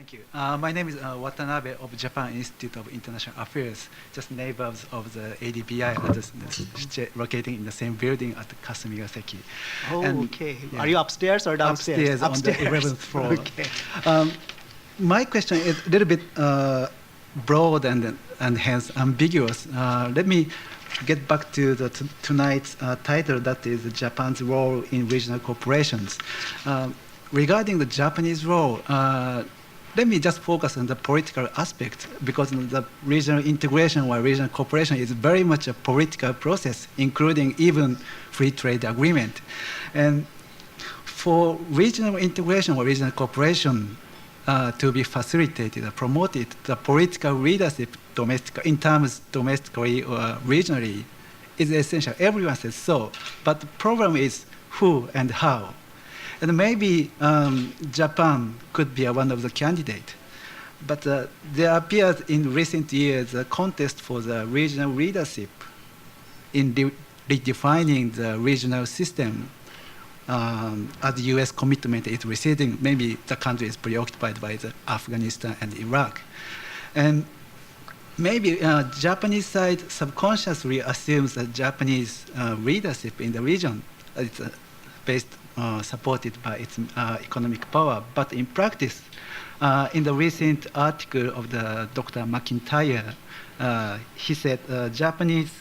Thank you. My name is Watanabe of Japan Institute of International Affairs, just neighbors of the ADBI, located in the same building at Kasumigaseki. Oh, And, okay. yeah. Are you upstairs or downstairs? Upstairs. On the 11th floor. Okay. My question is a little bit broad and hence ambiguous. Let me get back to tonight's title, that is Japan's role in regional corporations. Regarding the Japanese role, let me just focus on the political aspect, because the regional integration or regional cooperation is very much a political process, including even free trade agreement. And for regional integration or regional cooperation to be facilitated or promoted, the political leadership in terms domestically or regionally is essential. Everyone says so, but the problem is who and how. And maybe Japan could be one of the candidates. But there appears in recent years a contest for the regional leadership in redefining the regional system. As the U.S. commitment is receding, maybe the country is preoccupied by Afghanistan and Iraq. And maybe Japanese side subconsciously assumes that Japanese leadership in the region is supported by its economic power. But in practice, in the recent article of the Dr. McIntyre, he said Japanese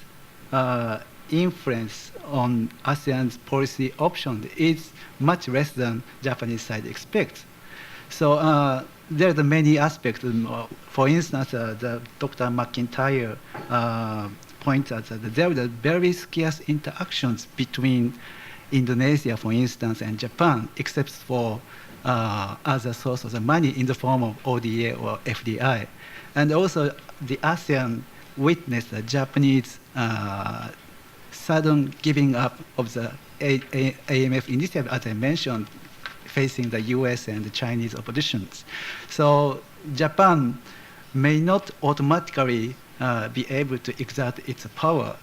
influence on ASEAN's policy option is much less than Japanese side expects. So there are many aspects. For instance, the Dr. McIntyre points out that there are very scarce interactions between Indonesia, for instance, and Japan, except for other sources of money in the form of ODA or FDI. And also the ASEAN witnessed the Japanese sudden giving up of the AMF initiative, as I mentioned, facing the US and the Chinese oppositions. So Japan may not automatically be able to exert its power.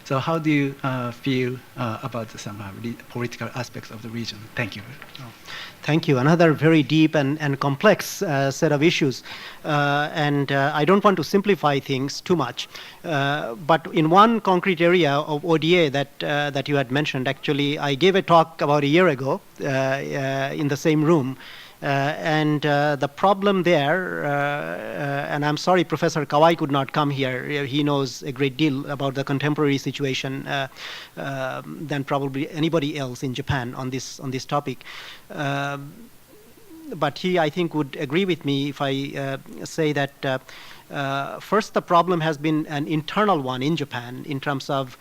So how do you feel about some political aspects of the region? Thank you. Thank you. Another very deep and complex set of issues. And I don't want to simplify things too much. But in one concrete area of ODA that you had mentioned, actually, I gave a talk about a year ago in the same room. And the problem there, and I'm sorry Professor Kawai could not come here. He knows a great deal about the contemporary situation than probably anybody else in Japan on this topic. But he, I think, would agree with me if I say that first, the problem has been an internal one in Japan in terms of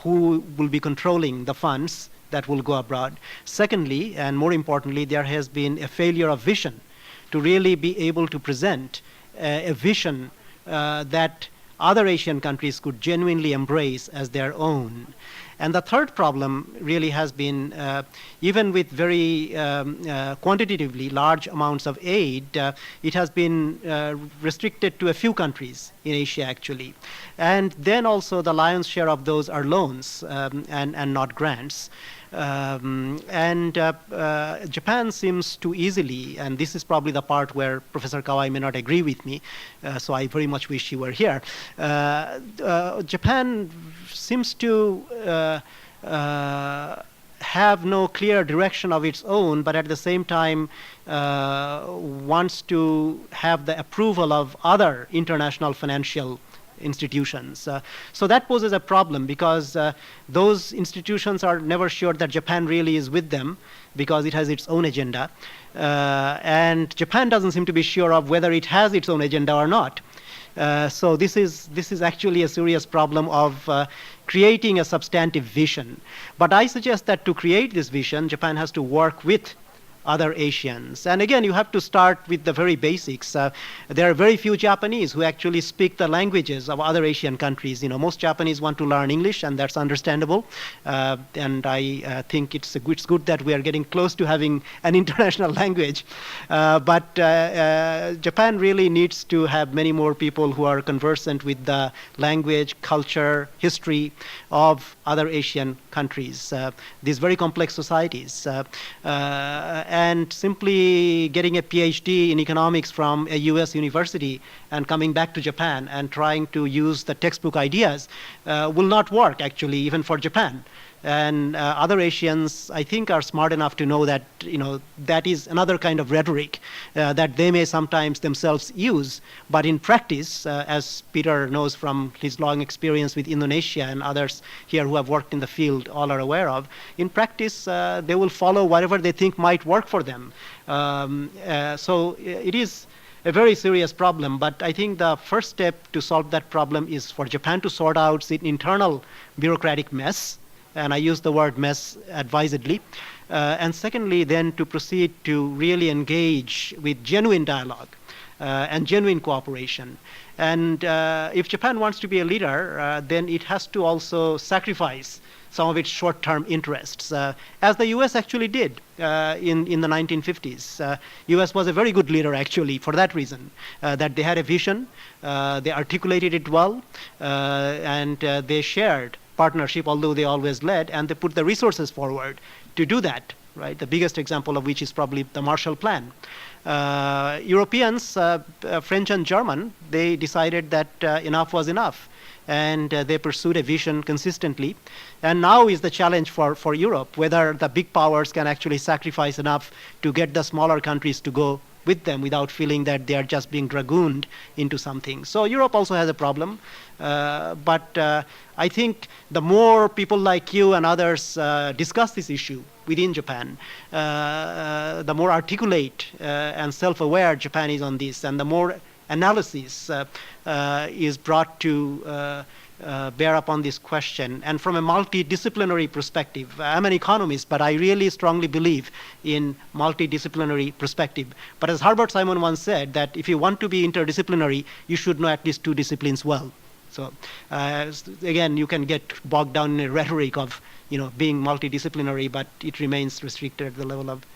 who will be controlling the funds that will go abroad. Secondly, and more importantly, there has been a failure of vision to really be able to present a vision that other Asian countries could genuinely embrace as their own. And the third problem really has been, even with very quantitatively large amounts of aid, it has been restricted to a few countries in Asia, actually. And then also the lion's share of those are loans and not grants. Japan seems to easily, and this is probably the part where Professor Kawai may not agree with me, so I very much wish he were here. Japan seems to have no clear direction of its own, but at the same time wants to have the approval of other international financial institutions. So that poses a problem, because those institutions are never sure that Japan really is with them, because it has its own agenda. And Japan doesn't seem to be sure of whether it has its own agenda or not. So this is actually a serious problem of creating a substantive vision. But I suggest that to create this vision, Japan has to work with other Asians. And again, you have to start with the very basics. There are very few Japanese who actually speak the languages of other Asian countries. You know, most Japanese want to learn English, and that's understandable. And I think it's good that we are getting close to having an international language. But Japan really needs to have many more people who are conversant with the language, culture, history of other Asian countries, these very complex societies. and simply getting a PhD in economics from a US university and coming back to Japan and trying to use the textbook ideas will not work, actually, even for Japan. And other Asians, I think, are smart enough to know that, that is another kind of rhetoric that they may sometimes themselves use. But in practice, as Peter knows from his long experience with Indonesia and others here who have worked in the field all are aware of, in practice, they will follow whatever they think might work for them. So it is a very serious problem, but I think the first step to solve that problem is for Japan to sort out its internal bureaucratic mess, and I use the word mess advisedly. And secondly, then to proceed to really engage with genuine dialogue and genuine cooperation. And if Japan wants to be a leader, then it has to also sacrifice some of its short-term interests, as the US actually did in the 1950s. US was a very good leader, actually, for that reason, that they had a vision, they articulated it well, and they shared partnership, although they always led, and they put the resources forward to do that, right? The biggest example of which is probably the Marshall Plan. Europeans, French and German, they decided that enough was enough, and they pursued a vision consistently. And now is the challenge for Europe, whether the big powers can actually sacrifice enough to get the smaller countries to go with them without feeling that they are just being dragooned into something. So Europe also has a problem, but I think the more people like you and others discuss this issue within Japan, the more articulate and self-aware Japan is on this, and the more analysis is brought to bear upon this question. And from a multidisciplinary perspective, I'm an economist, but I really strongly believe in multidisciplinary perspective. But as Herbert Simon once said, that if you want to be interdisciplinary, you should know at least two disciplines well. So again, you can get bogged down in a rhetoric of being multidisciplinary, but it remains restricted at the level of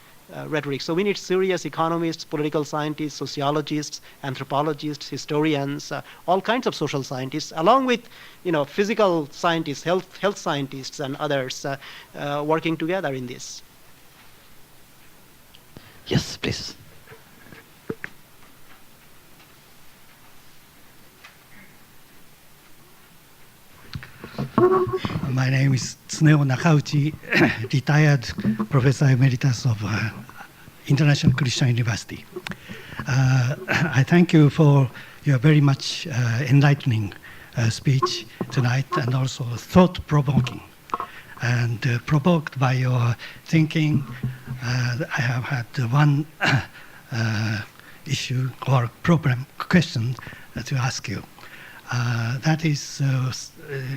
rhetoric. So we need serious economists, political scientists, sociologists, anthropologists, historians, all kinds of social scientists, along with physical scientists, health scientists, and others working together in this. Yes, please. My name is Tsuneo Nakauchi, retired Professor Emeritus of International Christian University. I thank you for your very much enlightening speech tonight, and also thought-provoking. And provoked by your thinking, I have had one issue or question to ask you. That is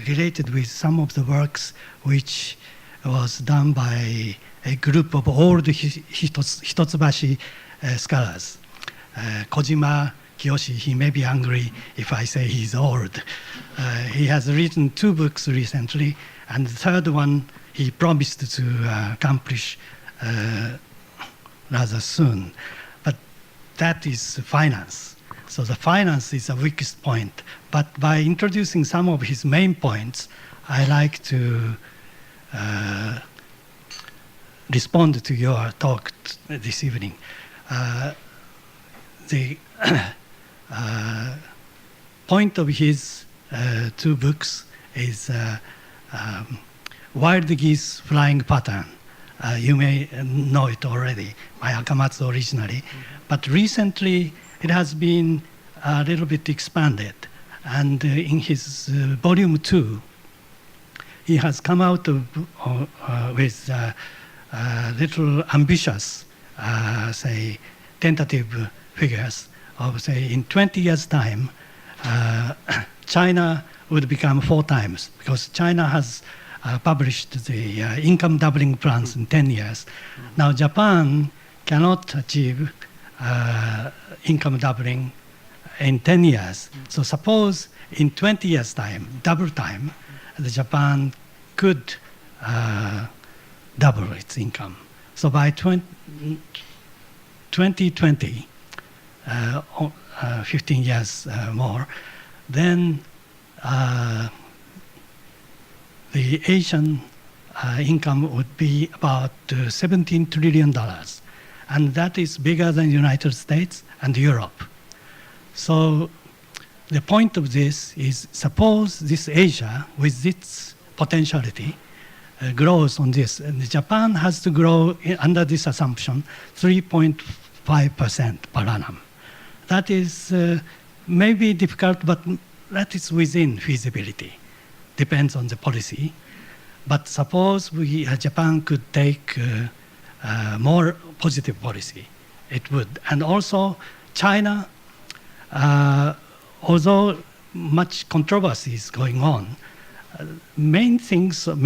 related with some of the works which was done by a group of old Hitotsubashi scholars. Kojima Kiyoshi, he may be angry if I say he's old. He has written 2 books recently, and the third one he promised to accomplish rather soon. But that is finance. So the finance is the weakest point. But by introducing some of his main points, I like to respond to your talk this evening. The point of his 2 books is Wild Geese Flying Pattern. You may know it already, by Akamatsu originally. But recently, it has been a little bit expanded. And in his volume 2, he has come out with little ambitious, say, tentative figures of, say, in 20 years' time, China would become 4 times, because China has published the income doubling plans in 10 years. Now, Japan cannot achieve income doubling in 10 years. So suppose in 20 years' time, double time, the Japan could double its income. So by 2020, 15 years more, then the Asian income would be about $17 trillion. and that is bigger than the United States and Europe. So the point of this is, suppose this Asia, with its potentiality, grows on this, and Japan has to grow under this assumption 3.5% per annum. That is maybe difficult, but that is within feasibility. Depends on the policy. But suppose Japan could take more positive policy, it would. And also China, although much controversy is going on, many things of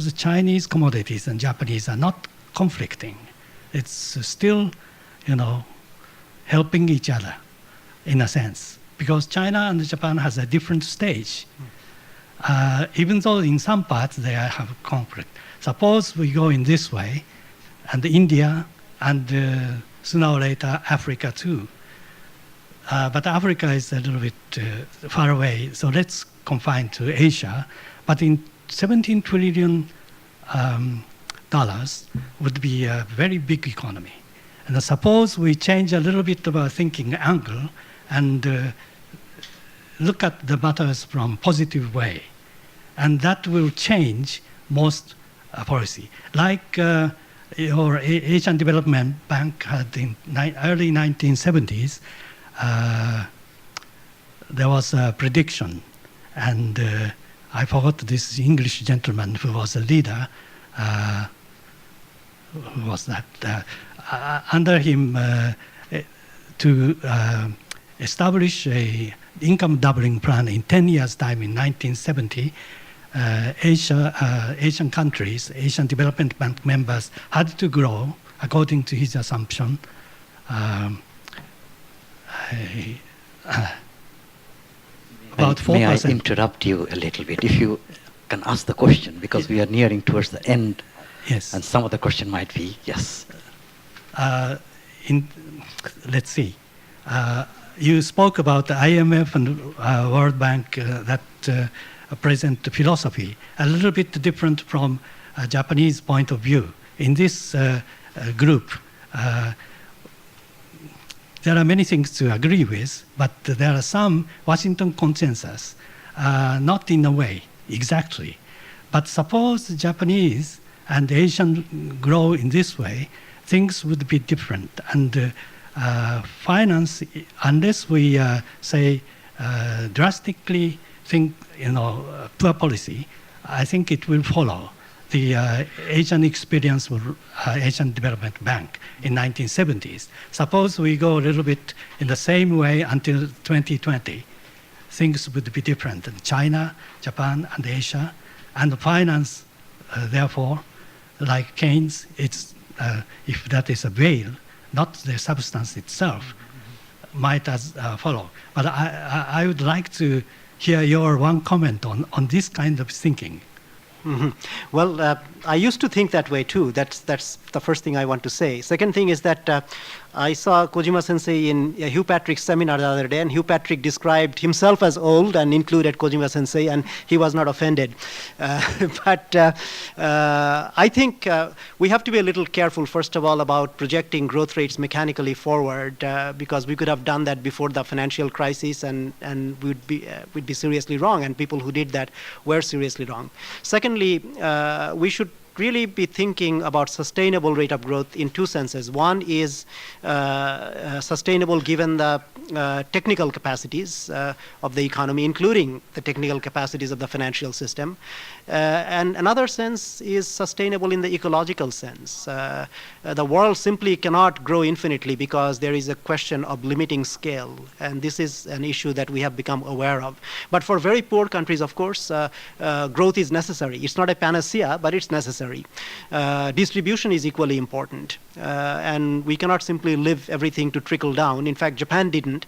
the Chinese commodities and Japanese are not conflicting. It's still, helping each other in a sense, because China and Japan has a different stage. Even though in some parts they have conflict. Suppose we go in this way, and India, and sooner or later Africa too. But Africa is a little bit far away, so let's confine to Asia. But in $17 trillion would be a very big economy. And suppose we change a little bit of our thinking angle and look at the matters from positive way, and that will change most policy. Like your Asian Development Bank had in early 1970s, there was a prediction, and I forgot this English gentleman who was a leader. Who was that? Under him, to establish a income doubling plan in 10 years' time in 1970, Asian countries, Asian Development Bank members had to grow, according to his assumption, about 4%. May I interrupt you a little bit? If you can ask the question, because we are nearing towards the end. Yes. And some of the question might be, yes. Let's see. You spoke about the IMF and World Bank, that present philosophy, a little bit different from a Japanese point of view. In this group, there are many things to agree with, but there are some Washington consensus, not in a way, exactly. But suppose the Japanese and Asian grow in this way, things would be different. And finance, unless we say drastically think, poor policy, I think it will follow the Asian experience with Asian Development Bank in 1970s. Suppose we go a little bit in the same way until 2020, things would be different in China, Japan, and Asia. And finance, therefore, like Keynes, it's, if that is a veil, not the substance itself, might as follow. But I would like to hear your one comment on this kind of thinking. Mm-hmm. Well, I used to think that way too. That's the first thing I want to say. Second thing is that I saw Kojima Sensei in Hugh Patrick's seminar the other day, and Hugh Patrick described himself as old and included Kojima Sensei, and he was not offended. But I think we have to be a little careful, first of all, about projecting growth rates mechanically forward, because we could have done that before the financial crisis, and we'd be seriously wrong, and people who did that were seriously wrong. Secondly, we should really be thinking about sustainable rate of growth in two senses. One is sustainable given the technical capacities of the economy, including the technical capacities of the financial system. And another sense is sustainable in the ecological sense. The world simply cannot grow infinitely because there is a question of limiting scale, and this is an issue that we have become aware of. But for very poor countries, of course, growth is necessary. It's not a panacea, but it's necessary. Distribution is equally important, and we cannot simply leave everything to trickle down. In fact, Japan didn't.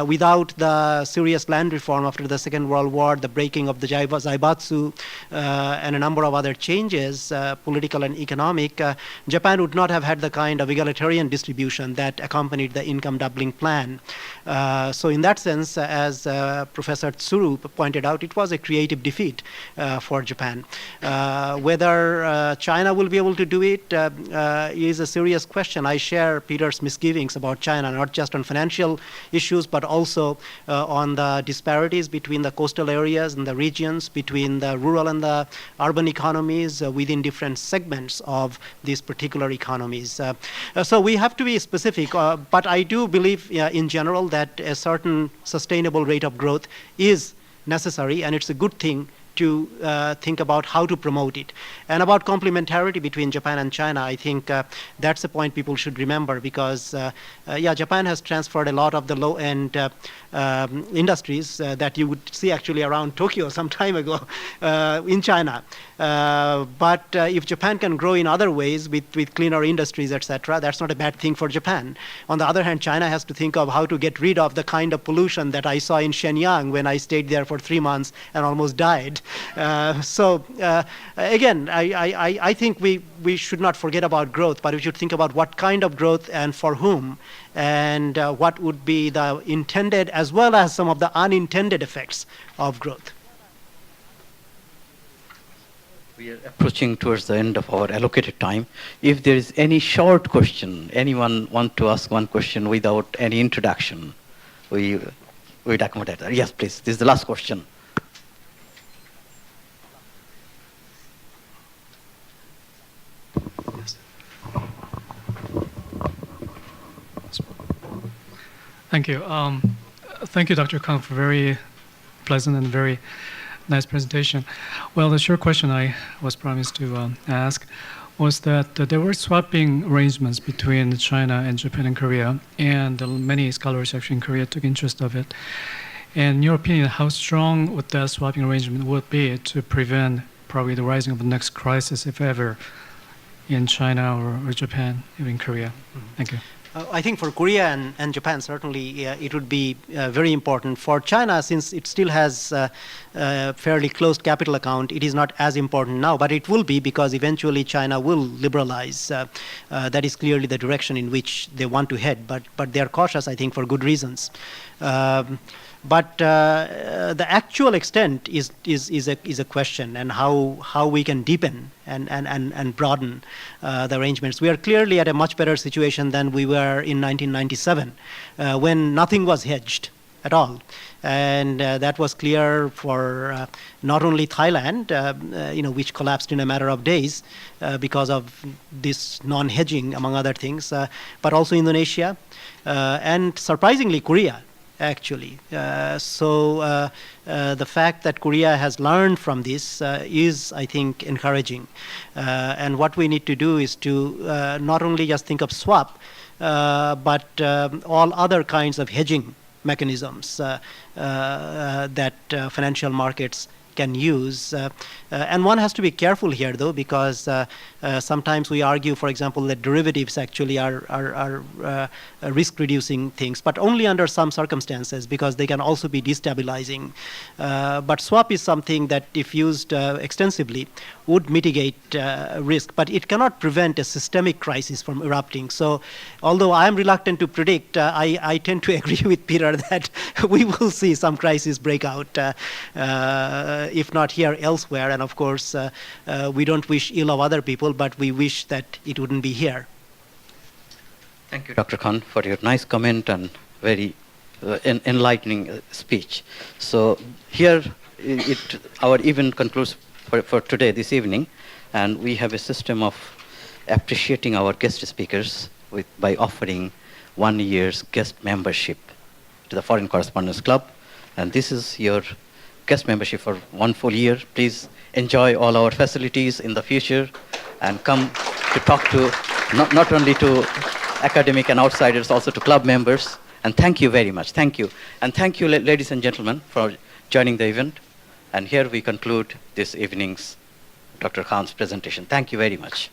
Without the serious land reform after the Second World War, the breaking of the Zaibatsu, and a number of other changes, political and economic, Japan would not have had the kind of egalitarian distribution that accompanied the income doubling plan. So in that sense, as Professor Tsuru pointed out, it was a creative defeat for Japan. Whether China will be able to do it is a serious question. I share Peter's misgivings about China, not just on financial issues, but also on the disparities between the coastal areas and the regions, between the rural and the urban economies, within different segments of these particular economies. So we have to be specific, but I do believe in general that a certain sustainable rate of growth is necessary, and it's a good thing to think about how to promote it. And about complementarity between Japan and China, I think that's a point people should remember, because yeah, Japan has transferred a lot of the low-end industries that you would see actually around Tokyo some time ago in China. But if Japan can grow in other ways with cleaner industries, etc., that's not a bad thing for Japan. On the other hand, China has to think of how to get rid of the kind of pollution that I saw in Shenyang when I stayed there for 3 months and almost died. So again, I think we should not forget about growth, but we should think about what kind of growth and for whom, and what would be the intended as well as some of the unintended effects of growth. We are approaching towards the end of our allocated time. If there is any short question, anyone want to ask one question without any introduction, we'd accommodate that. Yes, please. This is the last question. Thank you. Thank you, Dr. Kang, for very pleasant and very nice presentation. Well, the short question I was promised to ask was that there were swapping arrangements between China and Japan and Korea, and many scholars actually in Korea took interest of it. And in your opinion, how strong would that swapping arrangement would be to prevent probably the rising of the next crisis, if ever, in China or Japan, even Korea? Thank you. I think for Korea and Japan, certainly it would be very important. For China, since it still has a fairly closed capital account, it is not as important now, but it will be, because eventually China will liberalize. That is clearly the direction in which they want to head, but they are cautious, I think, for good reasons. But the actual extent is a question, and how we can deepen and broaden the arrangements. We are clearly at a much better situation than we were in 1997, when nothing was hedged at all. And that was clear for not only Thailand, which collapsed in a matter of days because of this non-hedging, among other things, but also Indonesia, and surprisingly Korea, actually. So the fact that Korea has learned from this is, I think, encouraging. And what we need to do is to not only just think of swap, but all other kinds of hedging mechanisms that financial markets can use. And one has to be careful here, though, because sometimes we argue, for example, that derivatives actually are risk-reducing things, but only under some circumstances, because they can also be destabilizing. But swap is something that, if used extensively, would mitigate risk, but it cannot prevent a systemic crisis from erupting. So although I am reluctant to predict, I tend to agree with Peter that we will see some crisis break out, if not here, elsewhere. And of course, we don't wish ill of other people, but we wish that it wouldn't be here. Thank you, Dr. Khan, for your nice comment and very enlightening speech. So here, our event concludes for today, this evening, and we have a system of appreciating our guest speakers by offering 1 year's guest membership to the Foreign Correspondents Club. And this is your guest membership for 1 full year. Please enjoy all our facilities in the future and come to talk to not only to academic and outsiders, also to club members. And thank you very much. Thank you. And thank you, ladies and gentlemen, for joining the event. And here we conclude this evening's Dr. Khan's presentation. Thank you very much.